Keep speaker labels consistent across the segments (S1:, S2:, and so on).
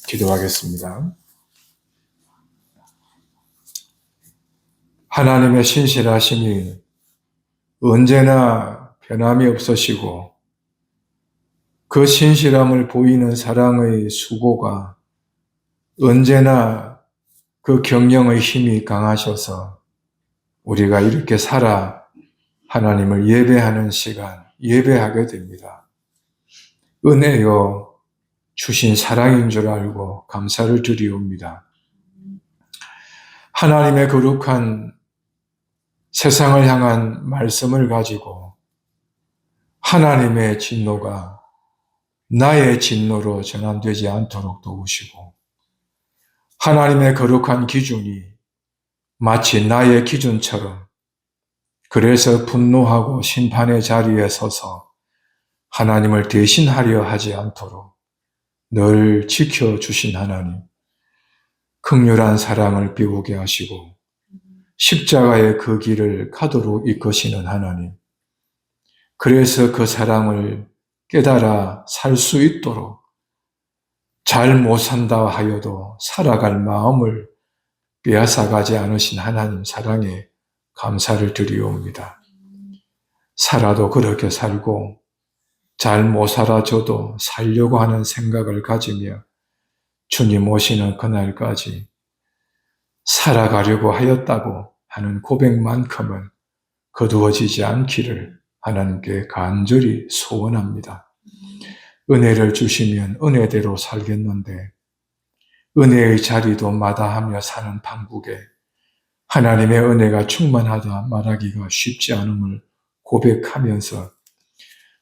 S1: 기도하겠습니다. 하나님의 신실하심이 언제나 변함이 없으시고 그 신실함을 보이는 사랑의 수고가 언제나 그 경영의 힘이 강하셔서 우리가 이렇게 살아 하나님을 예배하는 시간, 예배하게 됩니다. 은혜요 주신 사랑인 줄 알고 감사를 드리옵니다. 하나님의 거룩한 세상을 향한 말씀을 가지고 하나님의 진노가 나의 진노로 전환되지 않도록 도우시고 하나님의 거룩한 기준이 마치 나의 기준처럼 그래서 분노하고 심판의 자리에 서서 하나님을 대신하려 하지 않도록 늘 지켜주신 하나님, 긍휼한 사랑을 배우게 하시고 십자가의 그 길을 가도록 이끄시는 하나님, 그래서 그 사랑을 깨달아 살 수 있도록 잘 못 산다 하여도 살아갈 마음을 빼앗아가지 않으신 하나님 사랑에 감사를 드리옵니다. 살아도 그렇게 살고 잘 못 살아줘도 살려고 하는 생각을 가지며 주님 오시는 그날까지 살아가려고 하였다고 하는 고백만큼은 거두어지지 않기를 하나님께 간절히 소원합니다. 은혜를 주시면 은혜대로 살겠는데 은혜의 자리도 마다하며 사는 판국에 하나님의 은혜가 충만하다 말하기가 쉽지 않음을 고백하면서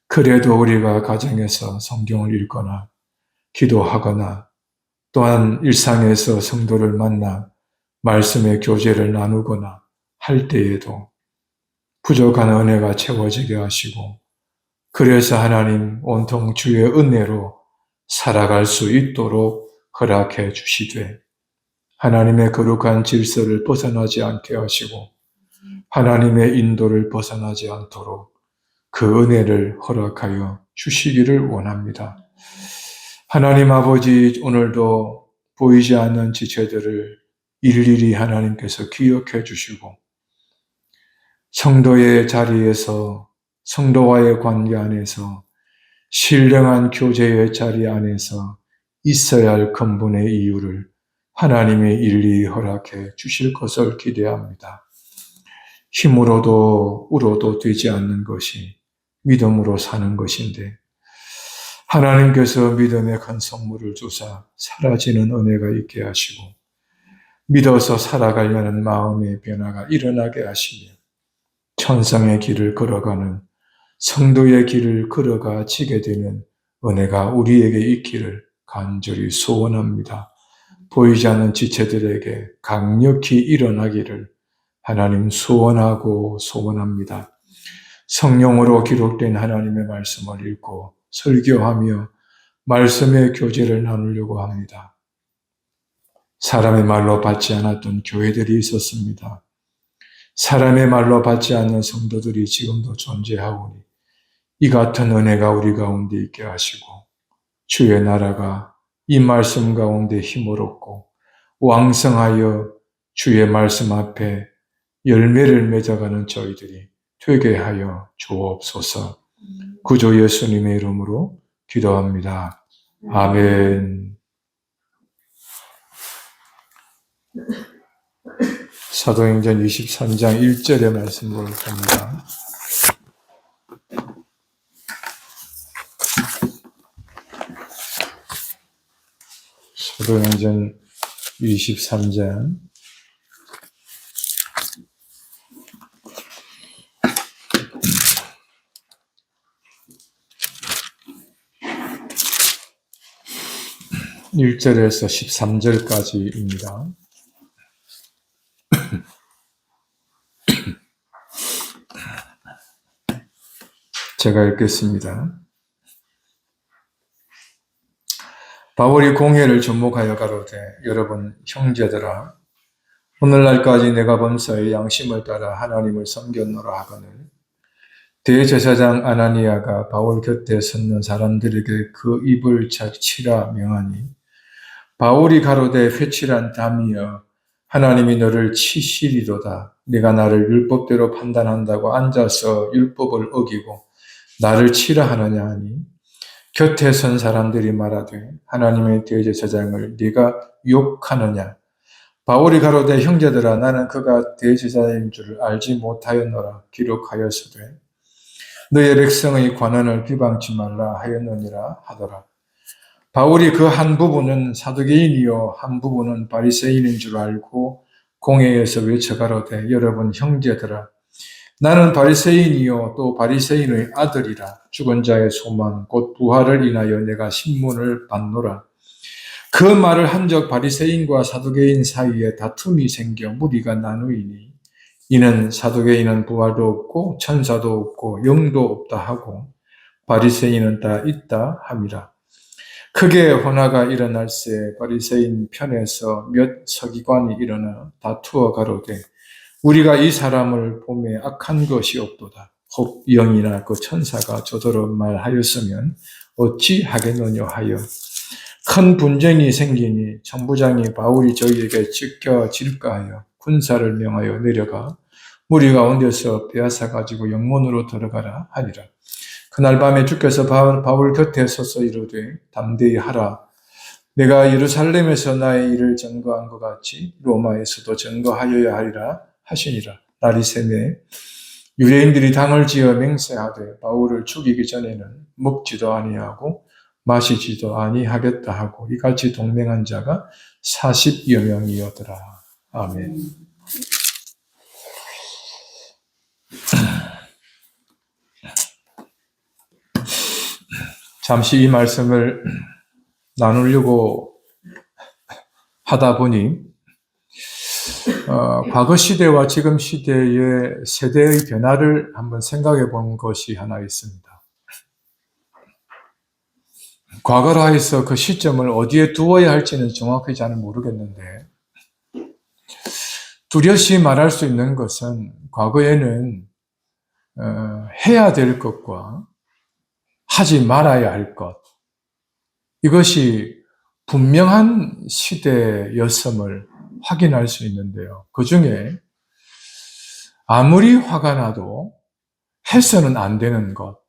S1: 그래도 우리가 가정에서 성경을 읽거나 기도하거나 또한 일상에서 성도를 만나 말씀의 교제를 나누거나 할 때에도 부족한 은혜가 채워지게 하시고 그래서 하나님 온통 주의 은혜로 살아갈 수 있도록 허락해 주시되 하나님의 거룩한 질서를 벗어나지 않게 하시고 하나님의 인도를 벗어나지 않도록 그 은혜를 허락하여 주시기를 원합니다. 하나님 아버지, 오늘도 보이지 않는 지체들을 일일이 하나님께서 기억해 주시고 성도의 자리에서 성도와의 관계 안에서 신령한 교제의 자리 안에서 있어야 할 근본의 이유를 하나님이 일일이 허락해 주실 것을 기대합니다. 힘으로도 울어도 되지 않는 것이 믿음으로 사는 것인데 하나님께서 믿음의 큰 선물을 주사 사라지는 은혜가 있게 하시고 믿어서 살아가려는 마음의 변화가 일어나게 하시며 천상의 길을 걸어가는 성도의 길을 걸어가 지게 되는 은혜가 우리에게 있기를 간절히 소원합니다. 보이지 않는 지체들에게 강력히 일어나기를 하나님 소원하고 소원합니다. 성령으로 기록된 하나님의 말씀을 읽고 설교하며 말씀의 교제를 나누려고 합니다. 사람의 말로 받지 않았던 교회들이 있었습니다. 사람의 말로 받지 않는 성도들이 지금도 존재하오니 이 같은 은혜가 우리 가운데 있게 하시고 주의 나라가 이 말씀 가운데 힘을 얻고 왕성하여 주의 말씀 앞에 열매를 맺어가는 저희들이 되게 하여 주옵소서. 구주 예수님의 이름으로 기도합니다. 아멘. 사도행전 23장 1절의 말씀을 봅니다. 사도행전 23장 1절에서 13절까지입니다. 제가 읽겠습니다. 바울이 공회를 접목하여 가로되 여러분 형제들아 오늘날까지 내가 범사의 양심을 따라 하나님을 섬겼노라 하거늘 대제사장 아나니아가 바울 곁에 섰는 사람들에게 그 입을 치라 명하니 바울이 가로되 회칠한 담이여 하나님이 너를 치시리로다. 네가 나를 율법대로 판단한다고 앉아서 율법을 어기고 나를 치라 하느냐 하니 곁에 선 사람들이 말하되 하나님의 대제사장을 네가 욕하느냐. 바울이 가로되 형제들아 나는 그가 대제사장인 줄을 알지 못하였노라. 기록하였으되 너의 백성의 관원을 비방치 말라 하였느니라 하더라. 바울이 그 한 부분은 사두개인이요 한 부분은 바리새인인 줄 알고 공회에서 외쳐가로되 여러분 형제들아 나는 바리새인이요 또 바리새인의 아들이라 죽은 자의 소망 곧 부활을 인하여 내가 신문을 받노라. 그 말을 한적 바리새인과 사두개인 사이에 다툼이 생겨 무리가 나누이니 이는 사두개인은 부활도 없고 천사도 없고 영도 없다 하고 바리새인은 다 있다 함이라. 크게 혼화가 일어날새 바리새인 편에서 몇 서기관이 일어나 다투어 가로되 우리가 이 사람을 보매 악한 것이 없도다. 혹 영이나 그 천사가 저더러 말하였으면 어찌 하겠느냐 하여 큰 분쟁이 생기니 천부장이 바울이 저희에게 지켜질까 하여 군사를 명하여 내려가 무리 가운데서 빼앗아 가지고 영문으로 들어가라 하니라. 그날 밤에 주께서 바울 곁에 서서 이르되 담대히 하라. 내가 예루살렘에서 나의 일을 증거한 것 같이 로마에서도 증거하여야 하리라 하시니라. 날이 새매 유대인들이 당을 지어 맹세하되 바울을 죽이기 전에는 먹지도 아니하고 마시지도 아니하겠다 하고 이같이 동맹한 자가 40여 명이었더라. 아멘. 잠시 이 말씀을 나누려고 하다 보니 과거 시대와 지금 시대의 세대의 변화를 한번 생각해 본 것이 하나 있습니다. 과거라 해서 그 시점을 어디에 두어야 할지는 정확히 잘 모르겠는데 뚜렷이 말할 수 있는 것은 과거에는 해야 될 것과 하지 말아야 할 것, 이것이 분명한 시대였음을 확인할 수 있는데요. 그 중에 아무리 화가 나도 해서는 안 되는 것,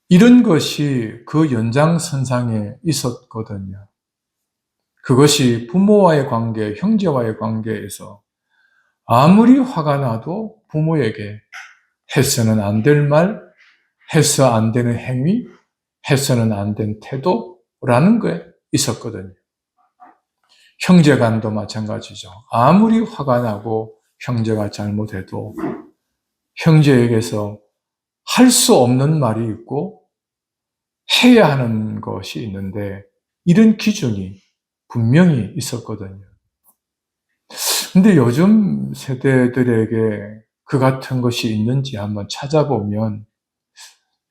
S1: 이런 것이 그 연장선상에 있었거든요. 그것이 부모와의 관계, 형제와의 관계에서 아무리 화가 나도 부모에게 해서는 안 될 말, 해서 안 되는 행위, 해서는 안 된 태도라는 게 있었거든요. 형제간도 마찬가지죠. 아무리 화가 나고 형제가 잘못해도 형제에게서 할 수 없는 말이 있고 해야 하는 것이 있는데 이런 기준이 분명히 있었거든요. 근데 요즘 세대들에게 그 같은 것이 있는지 한번 찾아보면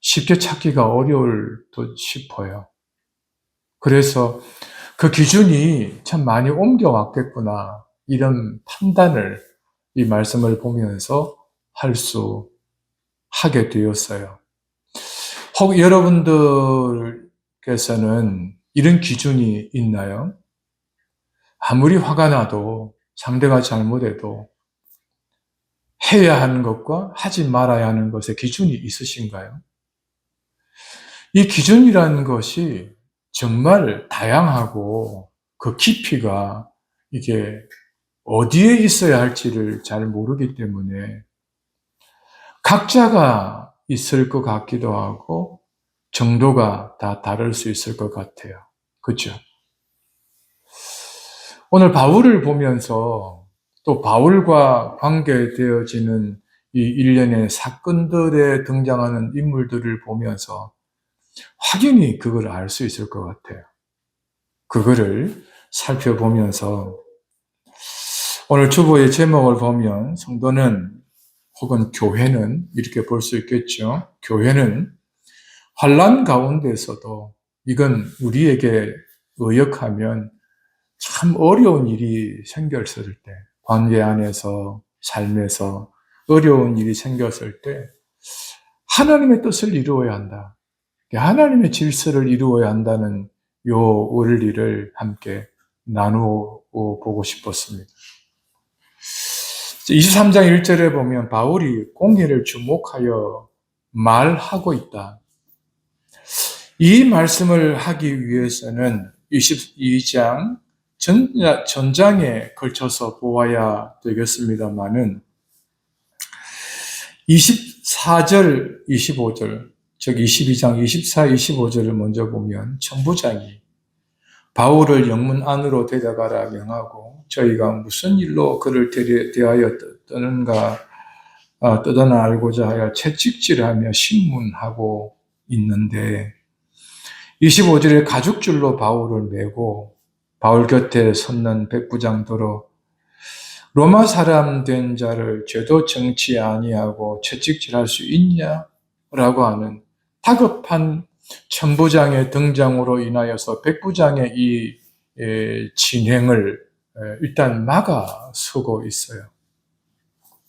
S1: 쉽게 찾기가 어려울 듯 싶어요. 그래서 그 기준이 참 많이 옮겨왔겠구나, 이런 판단을 이 말씀을 보면서 하게 되었어요. 혹 여러분들께서는 이런 기준이 있나요? 아무리 화가 나도 상대가 잘못해도 해야 하는 것과 하지 말아야 하는 것에 기준이 있으신가요? 이 기준이라는 것이 정말 다양하고 그 깊이가 이게 어디에 있어야 할지를 잘 모르기 때문에 각자가 있을 것 같기도 하고 정도가 다 다를 수 있을 것 같아요. 그렇죠? 오늘 바울을 보면서 또 바울과 관계되어지는 이 일련의 사건들에 등장하는 인물들을 보면서 확연히 그걸 알 수 있을 것 같아요. 그거를 살펴보면서 오늘 주보의 제목을 보면 성도는 혹은 교회는 이렇게 볼 수 있겠죠. 교회는 환난 가운데서도 이건 우리에게 의역하면 참 어려운 일이 생겼을 때, 관계 안에서, 삶에서 어려운 일이 생겼을 때 하나님의 뜻을 이루어야 한다. 하나님의 질서를 이루어야 한다는 요 원리를 함께 나누어 보고 싶었습니다. 23장 1절에 보면 바울이 공회를 주목하여 말하고 있다. 이 말씀을 하기 위해서는 22장 전장에 걸쳐서 보아야 되겠습니다만은 24절, 25절, 즉 22장 24, 25절을 먼저 보면 천부장이 바울을 영문 안으로 데려가라 명하고 저희가 무슨 일로 그를 대하여 떠드나 알고자 하여 채찍질하며 신문하고 있는데 25절에 가죽줄로 바울을 매고 바울 곁에 섰는 백부장도로 로마 사람 된 자를 죄도 정치 아니하고 채찍질할 수 있냐? 라고 하는 다급한 천부장의 등장으로 인하여서 백부장의 이 진행을 일단 막아서고 있어요.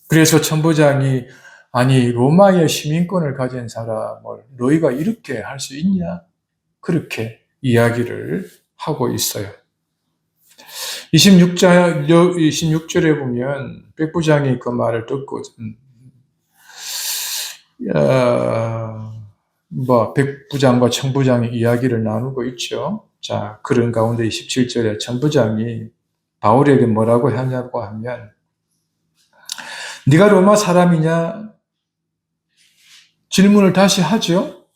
S1: 그래서 천부장이 아니 로마의 시민권을 가진 사람을 너희가 이렇게 할 수 있냐? 그렇게 이야기를 하고 있어요. 26절에 보면 백부장이 그 말을 듣고 백부장과 천부장이 이야기를 나누고 있죠. 자, 그런 가운데 27절에 천부장이 바울에게 뭐라고 하냐고 하면 네가 로마 사람이냐? 질문을 다시 하죠.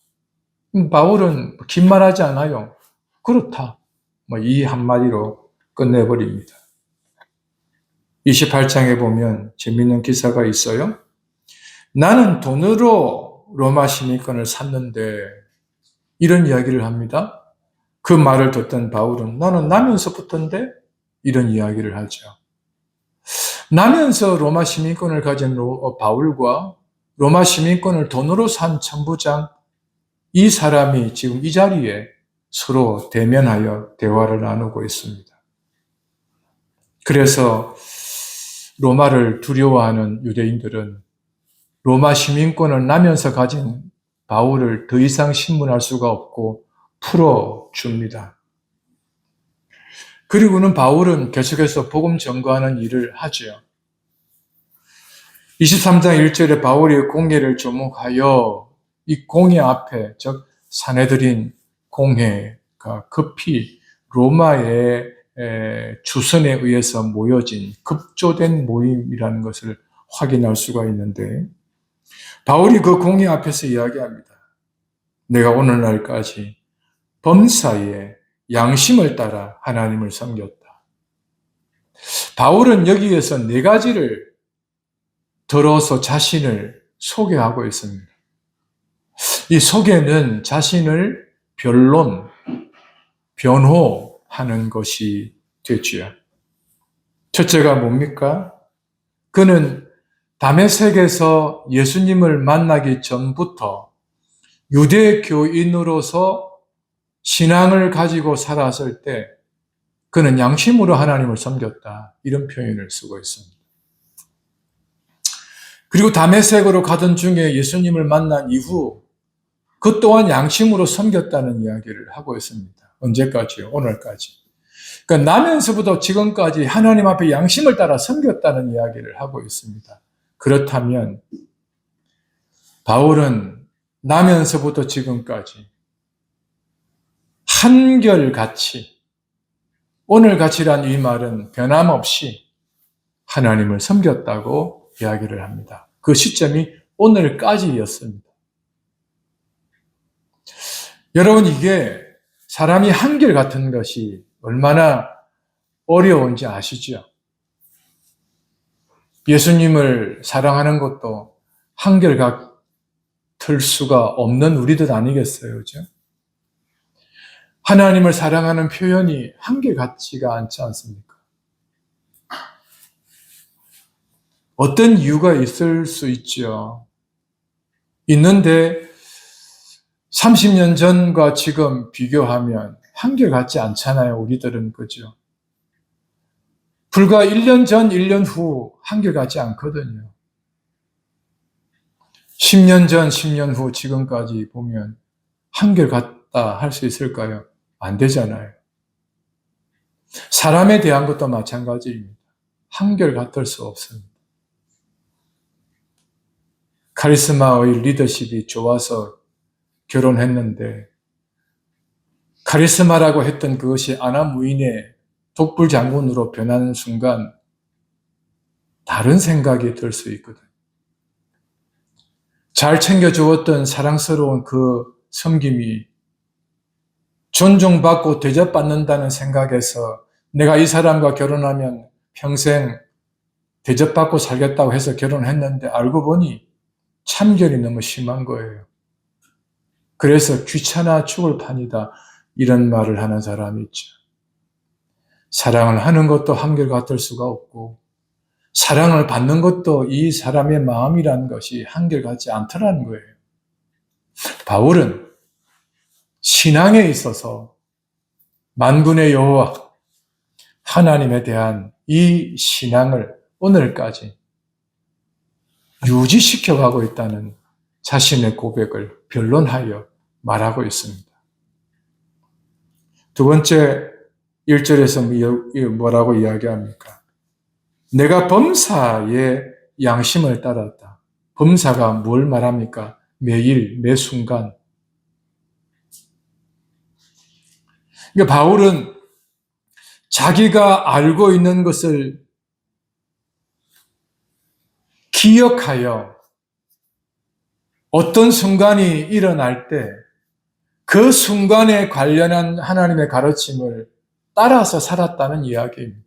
S1: 바울은 긴 말하지 않아요. 그렇다. 이 한마디로 끝내버립니다. 28장에 보면 재미있는 기사가 있어요. 나는 돈으로 로마 시민권을 샀는데 이런 이야기를 합니다. 그 말을 듣던 바울은 나는 나면서부터인데 이런 이야기를 하죠. 나면서 로마 시민권을 가진 바울과 로마 시민권을 돈으로 산 천부장 이 사람이 지금 이 자리에 서로 대면하여 대화를 나누고 있습니다. 그래서 로마를 두려워하는 유대인들은 로마 시민권을 나면서 가진 바울을 더 이상 신문할 수가 없고 풀어줍니다. 그리고는 바울은 계속해서 복음 전거하는 일을 하죠. 23장 1절에 바울이 공회를 조목하여 이 공회 앞에, 즉 산헤드린 공회가 급히 로마의 주선에 의해서 모여진 급조된 모임이라는 것을 확인할 수가 있는데 바울이 그 공회 앞에서 이야기합니다. 내가 오늘날까지 범사에 양심을 따라 하나님을 섬겼다. 바울은 여기에서 네 가지를 들어서 자신을 소개하고 있습니다. 이 소개는 자신을 변호하는 것이 되지요. 첫째가 뭡니까? 그는 다메섹에서 예수님을 만나기 전부터 유대교인으로서 신앙을 가지고 살았을 때 그는 양심으로 하나님을 섬겼다. 이런 표현을 쓰고 있습니다. 그리고 다메섹으로 가던 중에 예수님을 만난 이후 그 또한 양심으로 섬겼다는 이야기를 하고 있습니다. 언제까지요? 오늘까지. 그러니까 나면서부터 지금까지 하나님 앞에 양심을 따라 섬겼다는 이야기를 하고 있습니다. 그렇다면 바울은 나면서부터 지금까지 한결같이 오늘같이란 이 말은 변함없이 하나님을 섬겼다고 이야기를 합니다. 그 시점이 오늘까지였습니다. 여러분 이게 사람이 한결같은 것이 얼마나 어려운지 아시죠? 예수님을 사랑하는 것도 한결같을 수가 없는 우리들 아니겠어요? 그죠? 하나님을 사랑하는 표현이 한결같지가 않지 않습니까? 어떤 이유가 있을 수 있죠. 있는데 30년 전과 지금 비교하면 한결같지 않잖아요. 우리들은 그죠? 불과 1년 전, 1년 후 한결같지 않거든요. 10년 전, 10년 후 지금까지 보면 한결같다 할 수 있을까요? 안 되잖아요. 사람에 대한 것도 마찬가지입니다. 한결같을 수 없습니다. 카리스마의 리더십이 좋아서 결혼했는데 카리스마라고 했던 그것이 아나무인의 독불장군으로 변하는 순간 다른 생각이 들 수 있거든요. 잘 챙겨주었던 사랑스러운 그 섬김이 존중받고 대접받는다는 생각에서 내가 이 사람과 결혼하면 평생 대접받고 살겠다고 해서 결혼했는데 알고 보니 참견이 너무 심한 거예요. 그래서 귀찮아 죽을 판이다 이런 말을 하는 사람이 있죠. 사랑을 하는 것도 한결같을 수가 없고 사랑을 받는 것도 이 사람의 마음이라는 것이 한결같지 않더라는 거예요. 바울은 신앙에 있어서 만군의 여호와 하나님에 대한 이 신앙을 오늘까지 유지시켜가고 있다는 자신의 고백을 변론하여 말하고 있습니다. 두 번째 1절에서 뭐라고 이야기합니까? 내가 범사의 양심을 따랐다. 범사가 뭘 말합니까? 매일, 매 순간. 그러니까 바울은 자기가 알고 있는 것을 기억하여 어떤 순간이 일어날 때 그 순간에 관련한 하나님의 가르침을 따라서 살았다는 이야기입니다.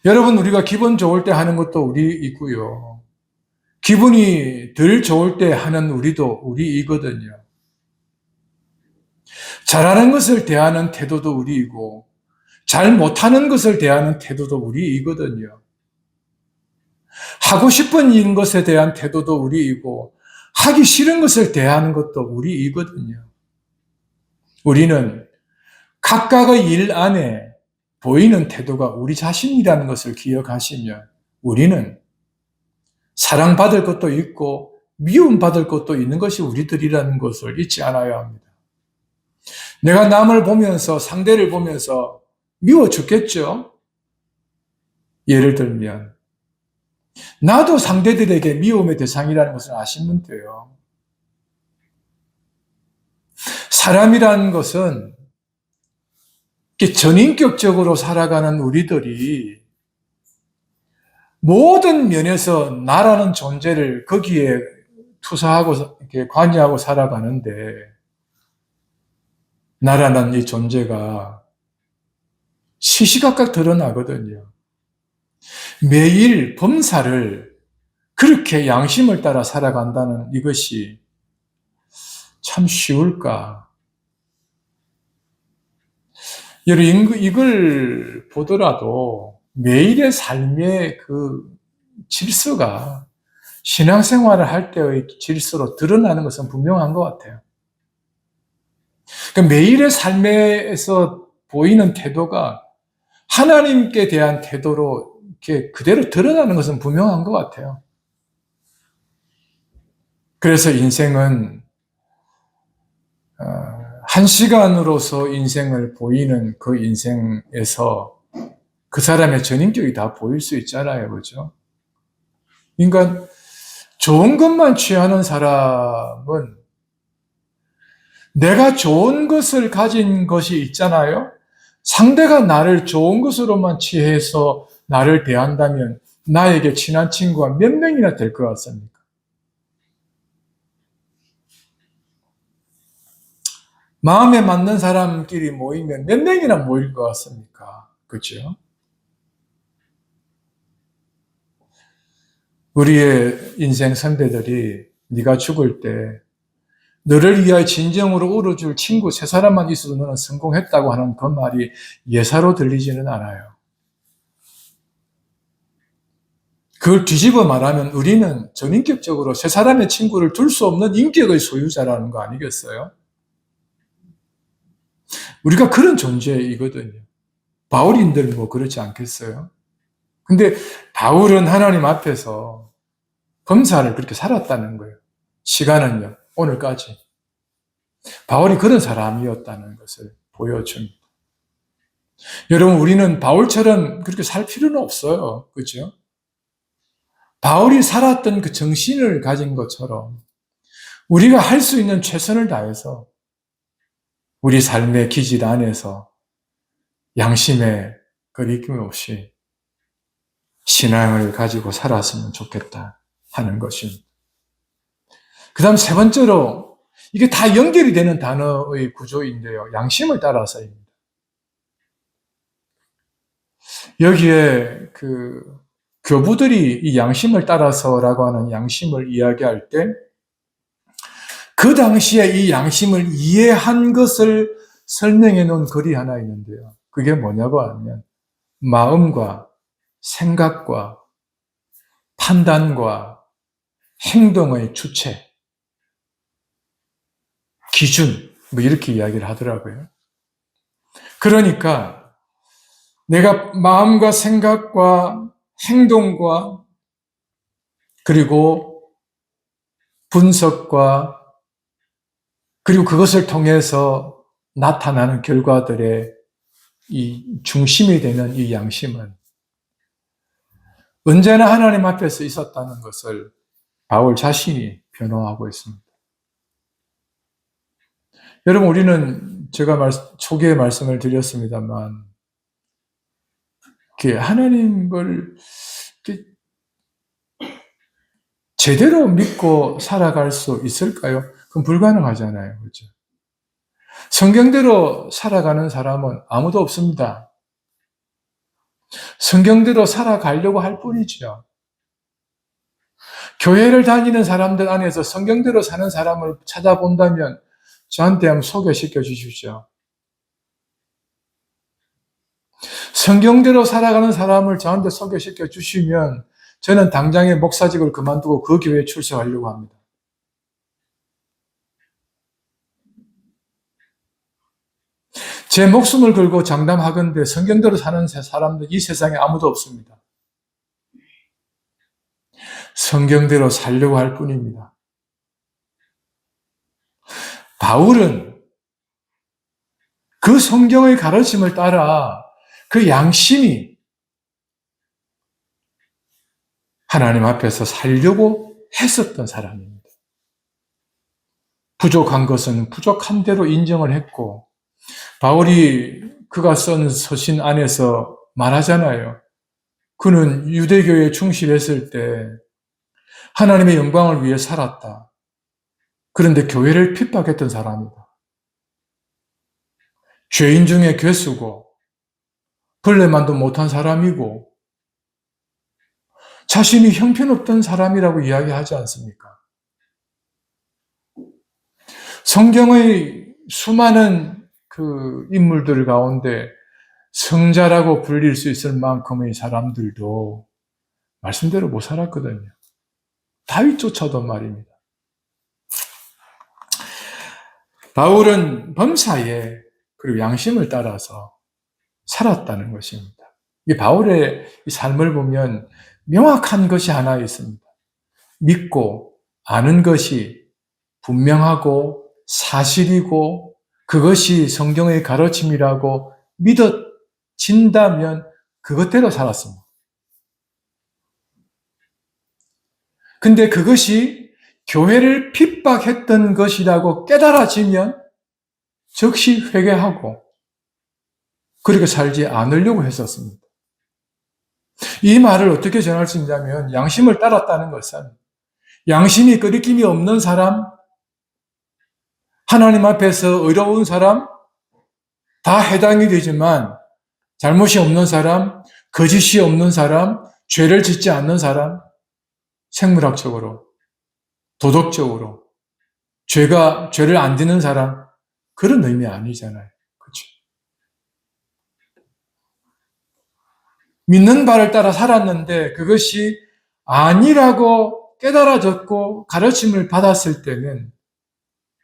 S1: 여러분, 우리가 기분 좋을 때 하는 것도 우리 있고요. 기분이 덜 좋을 때 하는 우리도 우리이거든요. 잘하는 것을 대하는 태도도 우리이고 잘 못하는 것을 대하는 태도도 우리이거든요. 하고 싶은 것에 대한 태도도 우리이고 하기 싫은 것을 대하는 것도 우리이거든요. 우리는 각각의 일 안에 보이는 태도가 우리 자신이라는 것을 기억하시면 우리는 사랑받을 것도 있고 미움받을 것도 있는 것이 우리들이라는 것을 잊지 않아야 합니다. 내가 남을 보면서 상대를 보면서 미워 죽겠죠? 예를 들면 나도 상대들에게 미움의 대상이라는 것을 아시면 돼요. 사람이라는 것은 전인격적으로 살아가는 우리들이 모든 면에서 나라는 존재를 거기에 투사하고 이렇게 관여하고 살아가는데 나라는 이 존재가 시시각각 드러나거든요. 매일 범사를 그렇게 양심을 따라 살아간다는 이것이 참 쉬울까? 여러분, 이걸 보더라도 매일의 삶의 그 질서가 신앙생활을 할 때의 질서로 드러나는 것은 분명한 것 같아요. 그러니까 매일의 삶에서 보이는 태도가 하나님께 대한 태도로 이렇게 그대로 드러나는 것은 분명한 것 같아요. 그래서 인생은 한 시간으로서 인생을 보이는 그 인생에서 그 사람의 전인격이 다 보일 수 있잖아요. 그죠? 그러니까 좋은 것만 취하는 사람은 내가 좋은 것을 가진 것이 있잖아요. 상대가 나를 좋은 것으로만 취해서 나를 대한다면 나에게 친한 친구가 몇 명이나 될 것 같습니까? 마음에 맞는 사람끼리 모이면 몇 명이나 모일 것 같습니까? 그렇죠? 우리의 인생 선배들이 네가 죽을 때 너를 위하여 진정으로 울어줄 친구 세 사람만 있어도 너는 성공했다고 하는 그 말이 예사로 들리지는 않아요. 그걸 뒤집어 말하면 우리는 전인격적으로 세 사람의 친구를 둘 수 없는 인격의 소유자라는 거 아니겠어요? 우리가 그런 존재이거든요. 바울인들 뭐 그렇지 않겠어요? 근데 바울은 하나님 앞에서 범사를 그렇게 살았다는 거예요. 시간은요, 오늘까지. 바울이 그런 사람이었다는 것을 보여줍니다. 여러분, 우리는 바울처럼 그렇게 살 필요는 없어요. 그렇죠? 바울이 살았던 그 정신을 가진 것처럼 우리가 할 수 있는 최선을 다해서 우리 삶의 기질 안에서 양심의 거리낌 없이 신앙을 가지고 살았으면 좋겠다 하는 것입니다. 그 다음 세 번째로, 이게 다 연결이 되는 단어의 구조인데요. 양심을 따라서입니다. 여기에 교부들이 이 양심을 따라서라고 하는 양심을 이야기할 때, 그 당시에 이 양심을 이해한 것을 설명해 놓은 글이 하나 있는데요. 그게 뭐냐고 하면, 마음과 생각과 판단과 행동의 주체, 기준, 이렇게 이야기를 하더라고요. 그러니까 내가 마음과 생각과 행동과 그리고 분석과 그리고 그것을 통해서 나타나는 결과들의 이 중심이 되는 이 양심은 언제나 하나님 앞에서 있었다는 것을 바울 자신이 변호하고 있습니다. 여러분, 우리는 제가 초기에 말씀을 드렸습니다만 하나님을 제대로 믿고 살아갈 수 있을까요? 그건 불가능하잖아요. 그렇죠? 성경대로 살아가는 사람은 아무도 없습니다. 성경대로 살아가려고 할 뿐이죠. 교회를 다니는 사람들 안에서 성경대로 사는 사람을 찾아본다면 저한테 한번 소개시켜 주십시오. 성경대로 살아가는 사람을 저한테 소개시켜 주시면 저는 당장에 목사직을 그만두고 그 교회에 출석하려고 합니다. 제 목숨을 걸고 장담하건대 성경대로 사는 사람들 이 세상에 아무도 없습니다. 성경대로 살려고 할 뿐입니다. 바울은 그 성경의 가르침을 따라 그 양심이 하나님 앞에서 살려고 했었던 사람입니다. 부족한 것은 부족한 대로 인정을 했고, 바울이 그가 쓴 서신 안에서 말하잖아요. 그는 유대교에 충실했을 때 하나님의 영광을 위해 살았다. 그런데 교회를 핍박했던 사람이다. 죄인 중에 괴수고 벌레만도 못한 사람이고 자신이 형편없던 사람이라고 이야기하지 않습니까? 성경의 수많은 그 인물들 가운데 성자라고 불릴 수 있을 만큼의 사람들도 말씀대로 못 살았거든요. 다윗조차도 말입니다. 바울은 범사에 그리고 양심을 따라서 살았다는 것입니다. 이 바울의 이 삶을 보면 명확한 것이 하나 있습니다. 믿고 아는 것이 분명하고 사실이고 그것이 성경의 가르침이라고 믿어진다면 그것대로 살았습니다. 근데 그것이 교회를 핍박했던 것이라고 깨달아지면 즉시 회개하고 그렇게 살지 않으려고 했었습니다. 이 말을 어떻게 전할 수 있냐면 양심을 따랐다는 것은 양심이 끄리낌이 없는 사람, 하나님 앞에서 의로운 사람, 다 해당이 되지만 잘못이 없는 사람, 거짓이 없는 사람, 죄를 짓지 않는 사람, 생물학적으로, 도덕적으로, 죄를 안 짓는 사람, 그런 의미 아니잖아요. 그렇죠? 믿는 바를 따라 살았는데 그것이 아니라고 깨달아졌고 가르침을 받았을 때는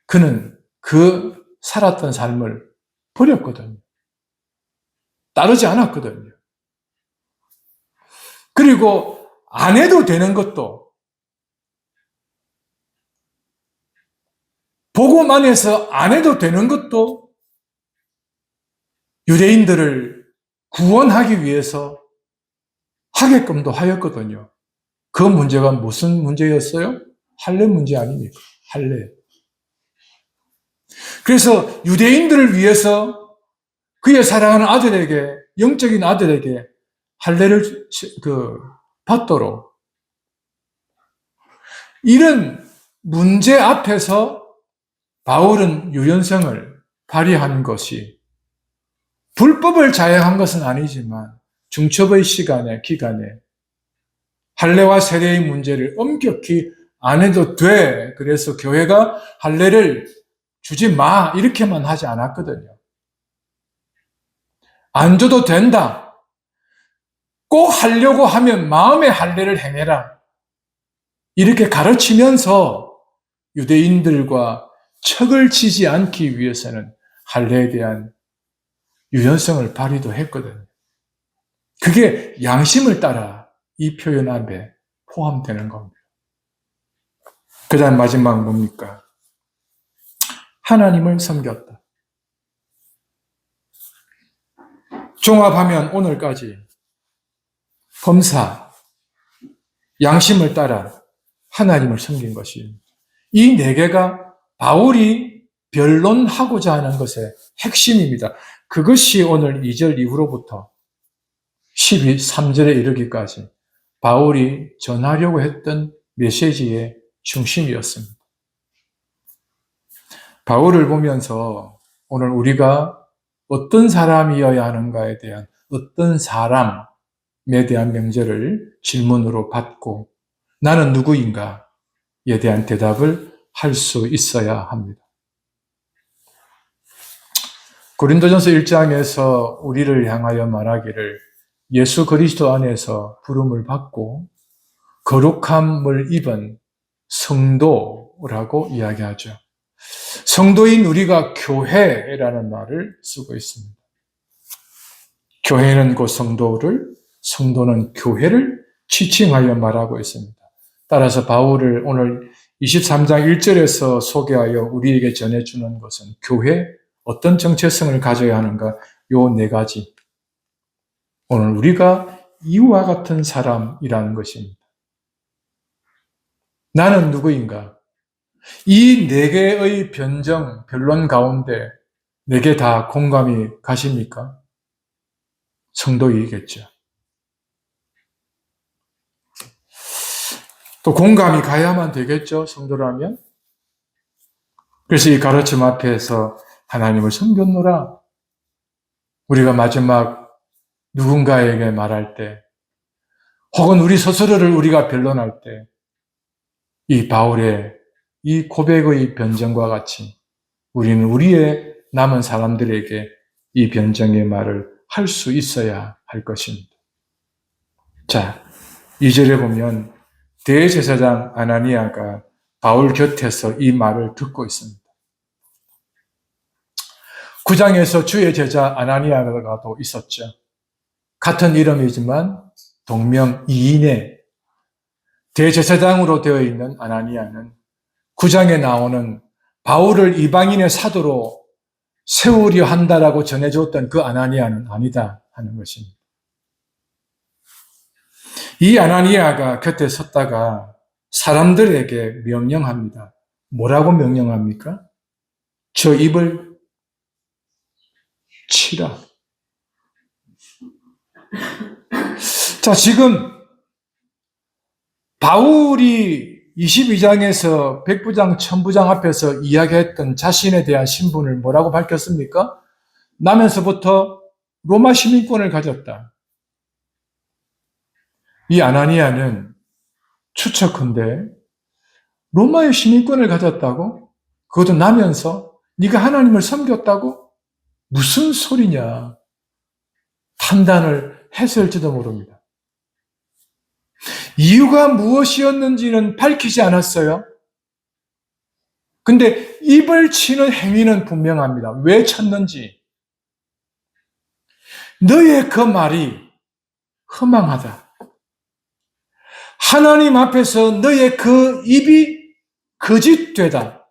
S1: 그는 그 살았던 삶을 버렸거든요. 따르지 않았거든요. 그리고 안 해도 되는 것도 복음 안에서 안 해도 되는 것도 유대인들을 구원하기 위해서 하게끔도 하였거든요. 그 문제가 무슨 문제였어요? 할례 문제 아닙니까? 할례. 그래서 유대인들을 위해서 그의 사랑하는 아들에게, 영적인 아들에게 할례를 받도록, 이런 문제 앞에서 바울은 유연성을 발휘한 것이, 불법을 자행한 것은 아니지만 중첩의 기간에 할례와 세례의 문제를 엄격히 안 해도 돼. 그래서 교회가 할례를 주지 마. 이렇게만 하지 않았거든요. 안 줘도 된다. 꼭 하려고 하면 마음의 할례를 행해라. 이렇게 가르치면서 유대인들과 척을 치지 않기 위해서는 할례에 대한 유연성을 발휘도 했거든요. 그게 양심을 따라 이 표현 앞에 포함되는 겁니다. 그 다음 마지막 뭡니까? 하나님을 섬겼다. 종합하면 오늘까지 범사, 양심을 따라 하나님을 섬긴 것이, 이 네 개가 바울이 변론하고자 하는 것의 핵심입니다. 그것이 오늘 2절 이후로부터 13절에 이르기까지 바울이 전하려고 했던 메시지의 중심이었습니다. 바울을 보면서 오늘 우리가 어떤 사람이어야 하는가에 대한, 어떤 사람에 대한 명제를 질문으로 받고 나는 누구인가에 대한 대답을 할 수 있어야 합니다. 고린도전서 1장에서 우리를 향하여 말하기를 예수 그리스도 안에서 부름을 받고 거룩함을 입은 성도라고 이야기하죠. 성도인 우리가 교회라는 말을 쓰고 있습니다. 교회는 그 성도는 교회를 지칭하여 말하고 있습니다. 따라서 바울을 오늘 23장 1절에서 소개하여 우리에게 전해주는 것은 교회, 어떤 정체성을 가져야 하는가, 요 네 가지. 오늘 우리가 이와 같은 사람이라는 것입니다. 나는 누구인가? 이 네 개의 변론 가운데 네 개 다 공감이 가십니까? 성도이겠죠. 또 공감이 가야만 되겠죠, 성도라면? 그래서 이 가르침 앞에서 하나님을 섬겼노라. 우리가 마지막 누군가에게 말할 때, 혹은 우리 스스로를 우리가 변론할 때, 이 바울의 이 고백의 변정과 같이 우리는 우리의 남은 사람들에게 이 변정의 말을 할 수 있어야 할 것입니다. 자, 2절에 보면 대제사장 아나니아가 바울 곁에서 이 말을 듣고 있습니다. 9장에서 주의 제자 아나니아가 또 있었죠. 같은 이름이지만 동명이인의 대제사장으로 되어 있는 아나니아는 9장에 나오는 바울을 이방인의 사도로 세우려 한다라고 전해줬던 그 아나니아는 아니다 하는 것입니다. 이 아나니아가 곁에 섰다가 사람들에게 명령합니다. 뭐라고 명령합니까? 저 입을 치라. 자, 지금 바울이 22장에서 백부장, 천부장 앞에서 이야기했던 자신에 대한 신분을 뭐라고 밝혔습니까? 나면서부터 로마 시민권을 가졌다. 이 아나니아는 추측컨대 로마의 시민권을 가졌다고? 그것도 나면서 네가 하나님을 섬겼다고? 무슨 소리냐? 판단을 했을지도 모릅니다. 이유가 무엇이었는지는 밝히지 않았어요. 근데 입을 치는 행위는 분명합니다. 왜 쳤는지. 너의 그 말이 허망하다. 하나님 앞에서 너의 그 입이 거짓되다.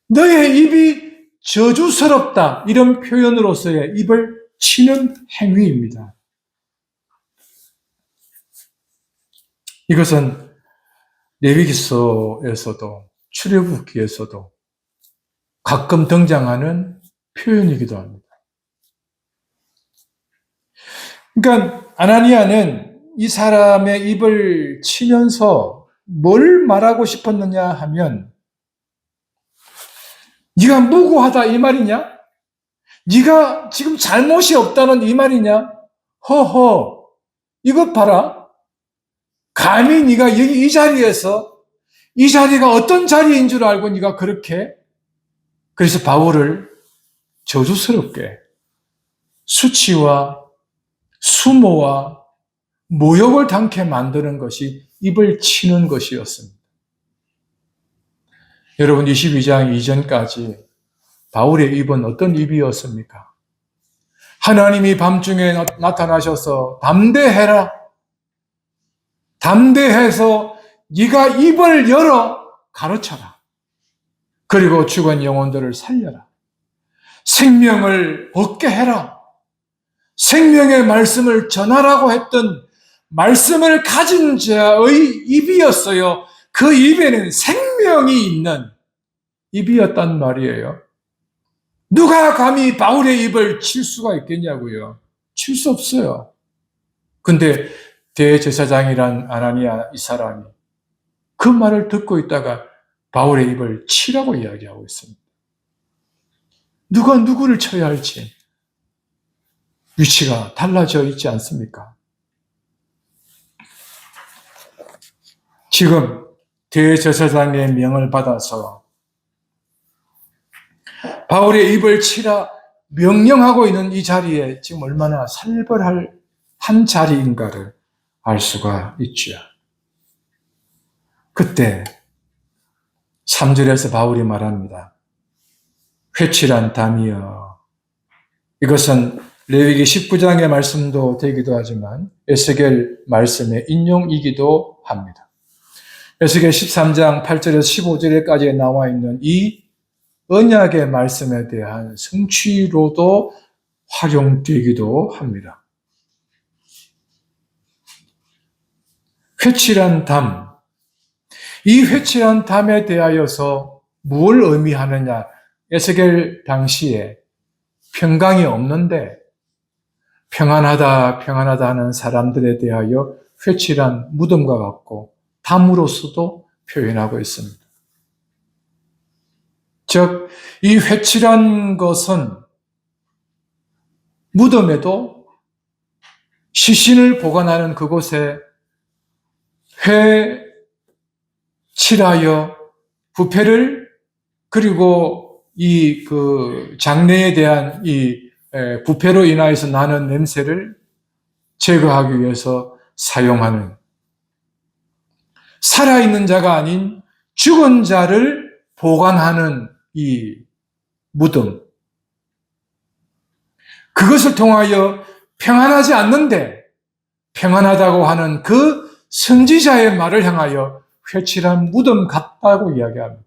S1: 너의 입이 저주스럽다. 이런 표현으로서의 입을 치는 행위입니다. 이것은 레위기서에서도 출애굽기에서도 가끔 등장하는 표현이기도 합니다. 그러니까 아나니아는 이 사람의 입을 치면서 뭘 말하고 싶었느냐 하면, 네가 무고하다 이 말이냐? 네가 지금 잘못이 없다는 이 말이냐? 허허, 이것 봐라. 감히 네가 여기 이 자리에서, 이 자리가 어떤 자리인 줄 알고 네가 그렇게, 그래서 바울을 저주스럽게 수치와 수모와 모욕을 당케 만드는 것이 입을 치는 것이었습니다. 여러분, 22장 이전까지 바울의 입은 어떤 입이었습니까? 하나님이 밤중에 나타나셔서 담대해라. 담대해서 네가 입을 열어 가르쳐라. 그리고 죽은 영혼들을 살려라. 생명을 얻게 해라. 생명의 말씀을 전하라고 했던 말씀을 가진 자의 입이었어요. 그 입에는 생명이 있는 입이었단 말이에요. 누가 감히 바울의 입을 칠 수가 있겠냐고요. 칠 수 없어요. 근데 대제사장이란 아나니아 이 사람이 그 말을 듣고 있다가 바울의 입을 치라고 이야기하고 있습니다. 누가 누구를 쳐야 할지 위치가 달라져 있지 않습니까? 지금 대제사장의 명을 받아서 바울의 입을 치라 명령하고 있는 이 자리에 지금 얼마나 살벌할 한 자리인가를 알 수가 있죠. 그때 3절에서 바울이 말합니다. 회칠한 담이여. 이것은 레위기 19장의 말씀도 되기도 하지만 에스겔 말씀의 인용이기도 합니다. 에스겔 13장 8절에서 15절까지 나와 있는 이 언약의 말씀에 대한 성취로도 활용되기도 합니다. 회칠한 담. 이 회칠한 담에 대하여서 무엇을 의미하느냐? 에스겔 당시에 평강이 없는데 평안하다 하는 사람들에 대하여 회칠한 무덤과 같고 담으로서도 표현하고 있습니다. 즉, 이 회칠한 것은 무덤에도 시신을 보관하는 그곳에 회칠하여 부패를, 그리고 이 장례에 대한 이 부패로 인하여서 나는 냄새를 제거하기 위해서 사용하는, 살아있는 자가 아닌 죽은 자를 보관하는 이 무덤, 그것을 통하여 평안하지 않는데 평안하다고 하는 그 선지자의 말을 향하여 회칠한 무덤 같다고 이야기합니다.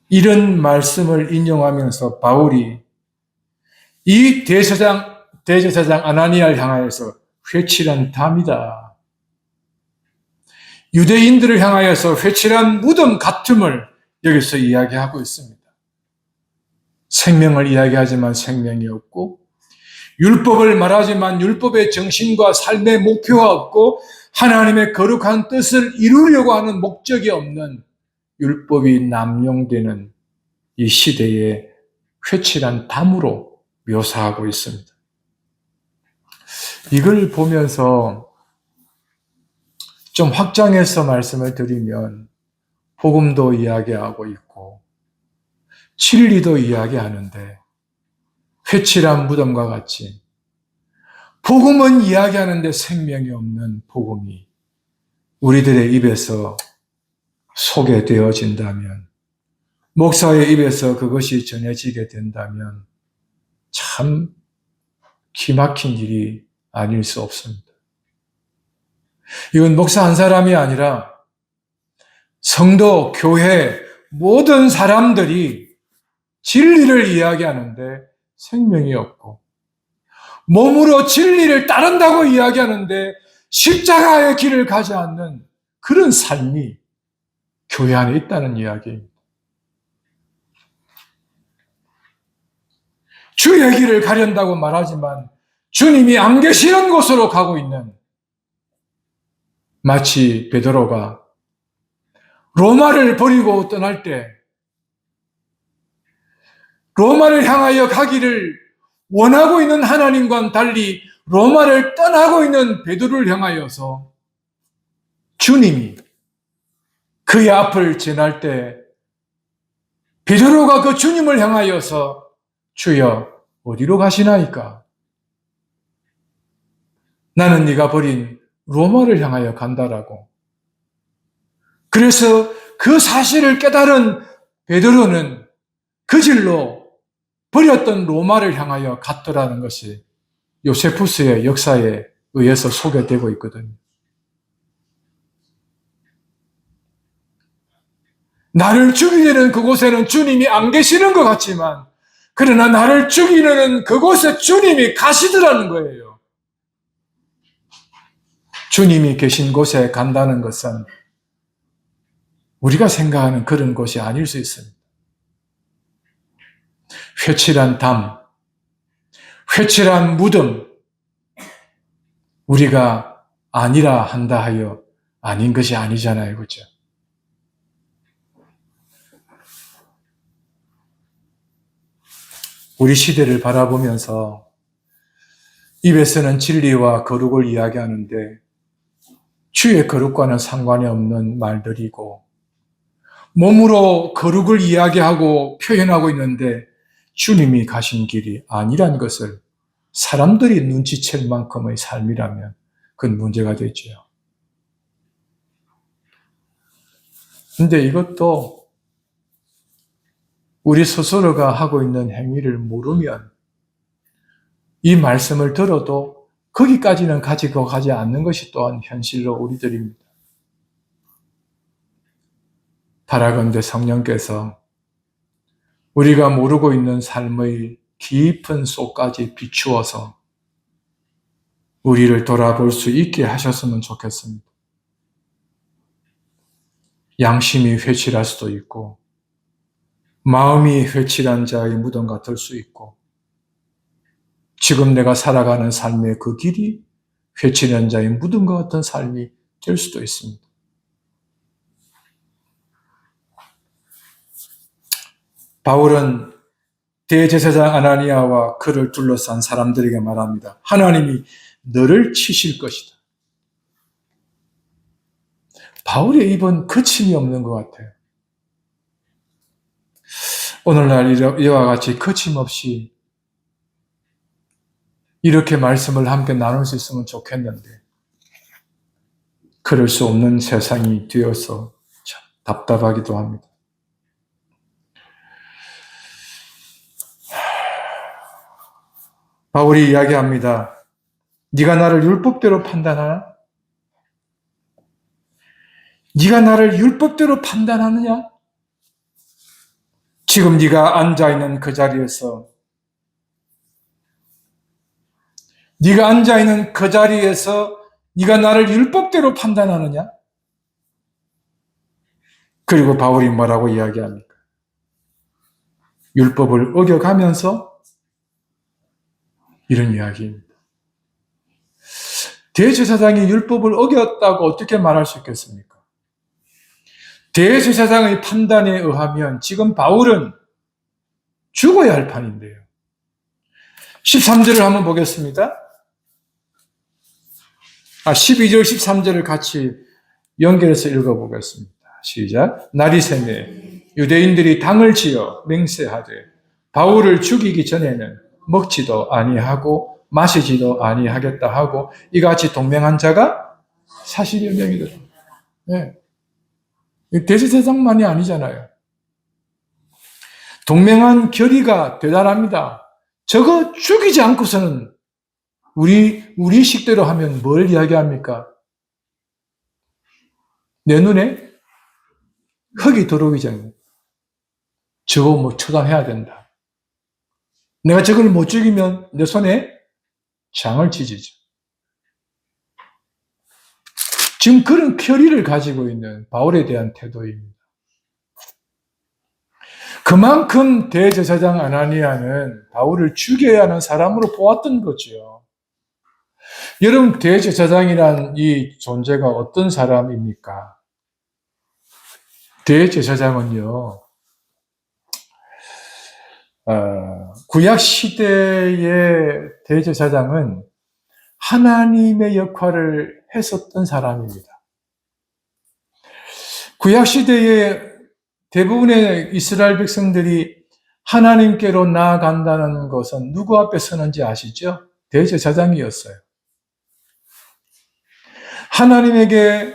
S1: 이런 말씀을 인용하면서 바울이 이 대제사장 아나니아를 향하여서 회칠한 담이다, 유대인들을 향하여서 회칠한 무덤 같음을 여기서 이야기하고 있습니다. 생명을 이야기하지만 생명이 없고, 율법을 말하지만 율법의 정신과 삶의 목표가 없고, 하나님의 거룩한 뜻을 이루려고 하는 목적이 없는 율법이 남용되는 이 시대에 회칠한 담으로 묘사하고 있습니다. 이걸 보면서 좀 확장해서 말씀을 드리면, 복음도 이야기하고 있고 진리도 이야기하는데 회칠한 무덤과 같이 복음은 이야기하는데 생명이 없는 복음이 우리들의 입에서 소개되어진다면, 목사의 입에서 그것이 전해지게 된다면 참 기막힌 일이 아닐 수 없습니다. 이건 목사 한 사람이 아니라 성도, 교회, 모든 사람들이 진리를 이야기하는데 생명이 없고, 몸으로 진리를 따른다고 이야기하는데 십자가의 길을 가지 않는 그런 삶이 교회 안에 있다는 이야기입니다. 주의 길을 가련다고 말하지만 주님이 안 계시는 곳으로 가고 있는, 마치 베드로가 로마를 버리고 떠날 때 로마를 향하여 가기를 원하고 있는 하나님과는 달리 로마를 떠나고 있는 베드로를 향하여서 주님이 그의 앞을 지날 때 베드로가 그 주님을 향하여서 주여 어디로 가시나이까? 나는 네가 버린 로마를 향하여 간다라고. 그래서 그 사실을 깨달은 베드로는 그 길로 버렸던 로마를 향하여 갔더라는 것이 요세푸스의 역사에 의해서 소개되고 있거든요. 나를 죽이려는 그곳에는 주님이 안 계시는 것 같지만, 그러나 나를 죽이려는 그곳에 주님이 가시더라는 거예요. 주님이 계신 곳에 간다는 것은 우리가 생각하는 그런 곳이 아닐 수 있습니다. 회칠한 담, 회칠한 무덤, 우리가 아니라 한다 하여 아닌 것이 아니잖아요. 그렇죠? 우리 시대를 바라보면서 입에서는 진리와 거룩을 이야기하는데 주의 거룩과는 상관이 없는 말들이고, 몸으로 거룩을 이야기하고 표현하고 있는데 주님이 가신 길이 아니란 것을 사람들이 눈치챌 만큼의 삶이라면 그건 문제가 되죠. 근데 이것도 우리 스스로가 하고 있는 행위를 모르면 이 말씀을 들어도 거기까지는 가지고 가지 않는 것이 또한 현실로 우리들입니다. 바라건대 성령께서 우리가 모르고 있는 삶의 깊은 속까지 비추어서 우리를 돌아볼 수 있게 하셨으면 좋겠습니다. 양심이 회칠할 수도 있고, 마음이 회칠한 자의 무덤 같을 수 있고, 지금 내가 살아가는 삶의 그 길이 회칠한 자의 무덤과 같은 삶이 될 수도 있습니다. 바울은 대제사장 아나니아와 그를 둘러싼 사람들에게 말합니다. 하나님이 너를 치실 것이다. 바울의 입은 거침이 없는 것 같아요. 오늘날 이와 같이 거침없이 이렇게 말씀을 함께 나눌 수 있으면 좋겠는데 그럴 수 없는 세상이 되어서 참 답답하기도 합니다. 바울이 이야기합니다. 네가 나를 율법대로 판단하나? 네가 나를 율법대로 판단하느냐? 지금 네가 앉아있는 그 자리에서 네가 나를 율법대로 판단하느냐? 그리고 바울이 뭐라고 이야기합니까? 율법을 어겨가면서 이런 이야기입니다. 대제사장이 율법을 어겼다고 어떻게 말할 수 있겠습니까? 대제사장의 판단에 의하면 지금 바울은 죽어야 할 판인데요. 13절을 한번 보겠습니다. 12절, 13절을 같이 연결해서 읽어보겠습니다. 시작. 날이 새매 유대인들이 당을 지어 맹세하되 바울을 죽이기 전에는 먹지도 아니하고 마시지도 아니하겠다 하고 이같이 동맹한 자가 40여 명이더라. 네. 대제사장만이 아니잖아요. 동맹한 결의가 대단합니다. 저거 죽이지 않고서는 우리 식대로 하면 뭘 이야기합니까? 내 눈에 흙이 들어오기 전에 저거 뭐 처단해야 된다. 내가 저걸 못 죽이면 내 손에 장을 찢어져. 지금 그런 켜리를 가지고 있는 바울에 대한 태도입니다. 그만큼 대제사장 아나니아는 바울을 죽여야 하는 사람으로 보았던 거죠. 여러분, 대제사장이란 이 존재가 어떤 사람입니까? 대제사장은요, 구약 시대의 대제사장은 하나님의 역할을 했었던 사람입니다. 구약 시대의 대부분의 이스라엘 백성들이 하나님께로 나아간다는 것은 누구 앞에 서는지 아시죠? 대제사장이었어요. 하나님에게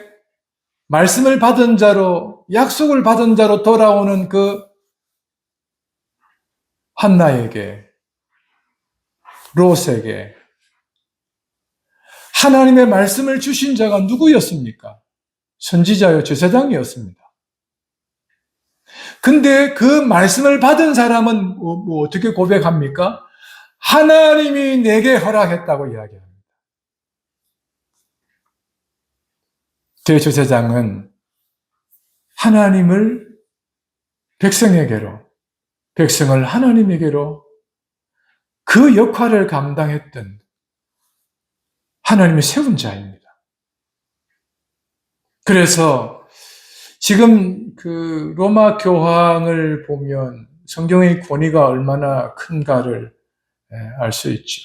S1: 말씀을 받은 자로, 약속을 받은 자로 돌아오는 그 한나에게, 롯에게 하나님의 말씀을 주신 자가 누구였습니까? 선지자요, 제사장이었습니다. 근데 그 말씀을 받은 사람은 어떻게 고백합니까? 하나님이 내게 허락했다고 이야기합니다. 대제사장은 하나님을 백성에게로, 백성을 하나님에게로 그 역할을 감당했던 하나님이 세운 자입니다. 그래서 지금 그 로마 교황을 보면 성경의 권위가 얼마나 큰가를 알 수 있죠.